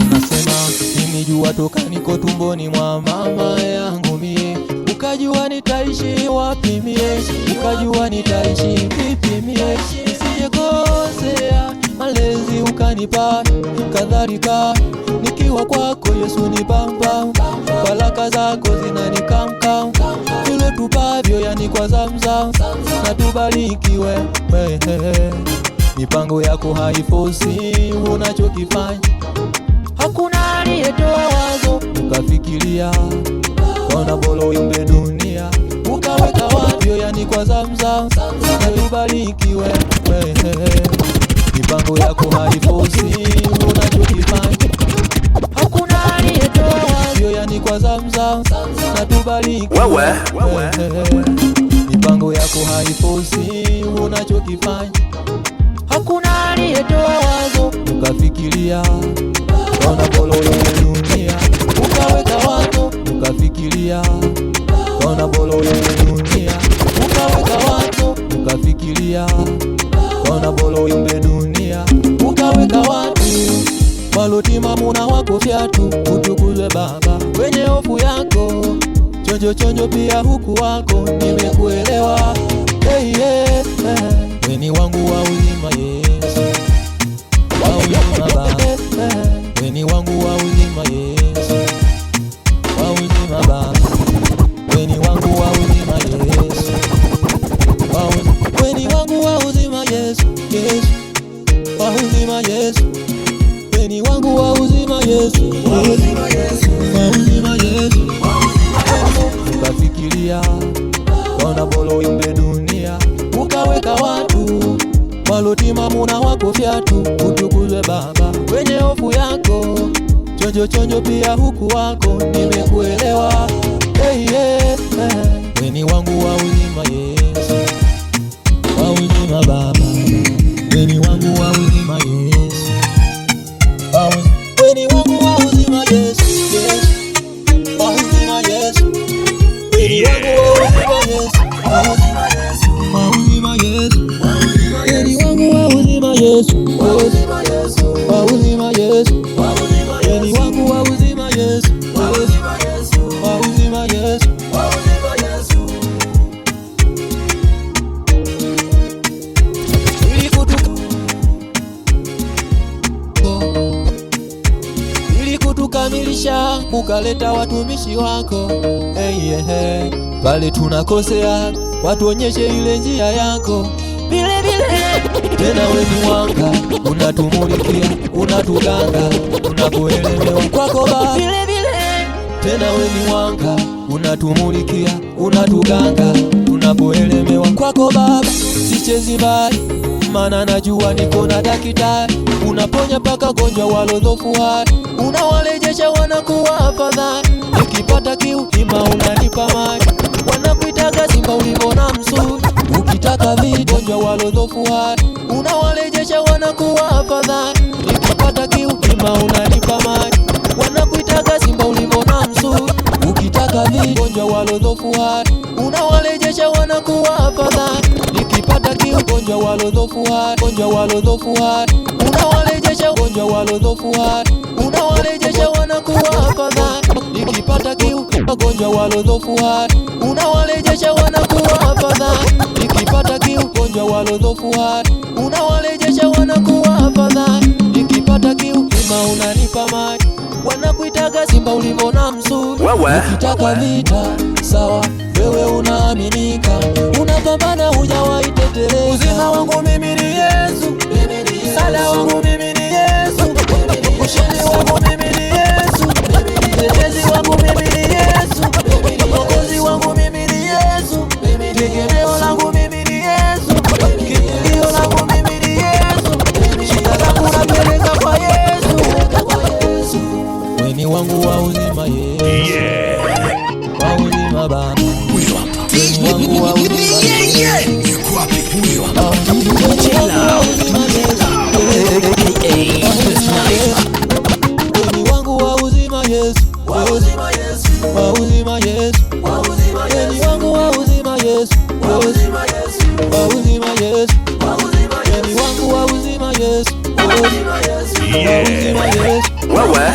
Unasema nimejua toka niko tumboni mwa mama yangu mie, ukajua nitaishi wapi mie, ukajua nitaishi vipi mie, nisijekosea malezi ukanipa kadhalika, nikiwa kwako Yesu ni bamba, baraka zako zinanikamkam, vile tupavyo yani kwa Zamzam, na tubarikiwe mipango yako haifosi unachokifanya, hakuna aliyetoa wazo ukafikiria, kona bolo imbe dunia ukaweka wavyo yani kwa Zamzam, na tubarikiwe mipango yako haifosi unachokifanya, hakuna aliyetoa wazo yani kwa Zamzam, na tubarikiwe mipango yako haifosi unachokifanya, hakuna aliyetoa wazo ukafikiria, kona bolo imbe dunia ukaweka watu ukafikiria, kona bolo imbe dunia ukaweka watu ukafikiria, kona bolo imbe dunia ukaweka watu walotimamu na wako vyatu, utukuzwe Baba kwenye hofu yako, chonjo chonjo pia huku wako, nimekuelewa weni wangu wa uzima Yesu, wa uzima Baba, weni wangu wa uzima Yesu, wa uzima Baba, weni wangu wa uzima Yesu, weni wangu wa uzima Yesu, Yesu, wa uzima Yesu, weni wangu wa uzima Yesu, wa uzima Yesu, wa uzima Yesu, ukafikiria, kona bolo imbe dunia ukaweka watu walotimamu na wako vyatu, utukuzwe Baba kwenye hofu yako, chonjo chonjo pia huku wako, nimekuelewa weni wangu wa uzima Yesu, wa uzima Baba, weni wangu wa uzima Yesu, weni wangu wa uzima Yesu, Yesu, wa uzima Yesu, weni wangu wa uzima Yesu, wa uzima Yesu, wa uzima Yesu, weni wangu wa uzima Yesu, wa uzima Yesu, wa uzima Yesu, weni wangu wa uzima Yesu, wa uzima Yesu, wa uzima Yesu, wa uzima Yesu. Ili kutukamilisha ukaleta watumishi wako, pale tunakosea watuonyeshe ile njia yako, vile vile tena weni mwanga unatumulikia, unatuganga tunapoelemewa kwako Baba, vile vile tena weni mwanga unatumulikia, unatuganga tunapoelemewa kwako Baba, sichezi mbali maana najua niko na daktari, unaponya paka gonjwa walodhofu hai, unawalejesha wanakuwa afadhali, ukipata kiu ima unanipa maji, wanakuitaga simba ulimona msuri, ukitaka vita gonjwa walodhofu hai, unawalejesha wanakuwa afadhali, ukipata kiu ima unanipa maji, wanakuitaga simba ulimona msuri, ukitaka vita gonjwa walodhofu hai, unawalejesha wanakuwa afadhali, nikipata kiu gonjwa walodhofu hai, gonjwa walodhofu hai, unawalejesha gonjwa walodhofu hai, unawalejesha wanakuwa afadhali, nikipata kiu gonjwa walodhofu hai, unawalejesha wanakuwa afadhali, nikipata kiu gonjwa walodhofu hai, unawalejesha wanakuwa afadhali, nikipata kiu ima unanipa maji, wanakuitaga simba ulimona msuri, ukitaka vita sawa wewe unaaminika, unapambana hujawahi teteleka, uzima wangu mimi ni Yesu, msaada wangu mimi ni Yesu, ushindi wangu mimi ni Yesu, mtetezi wangu mimi ni Yesu, mwokozi wangu mimi ni Yesu, tegemeo langu mimi ni Yesu, kimbilio langu mimi ni Yesu, shida zangu napeleka kwa Yesu, weni wangu wa uzima Yesu, wa uzima Baba, weni wangu wa Yesu, kwa uzima Yesu. Wewe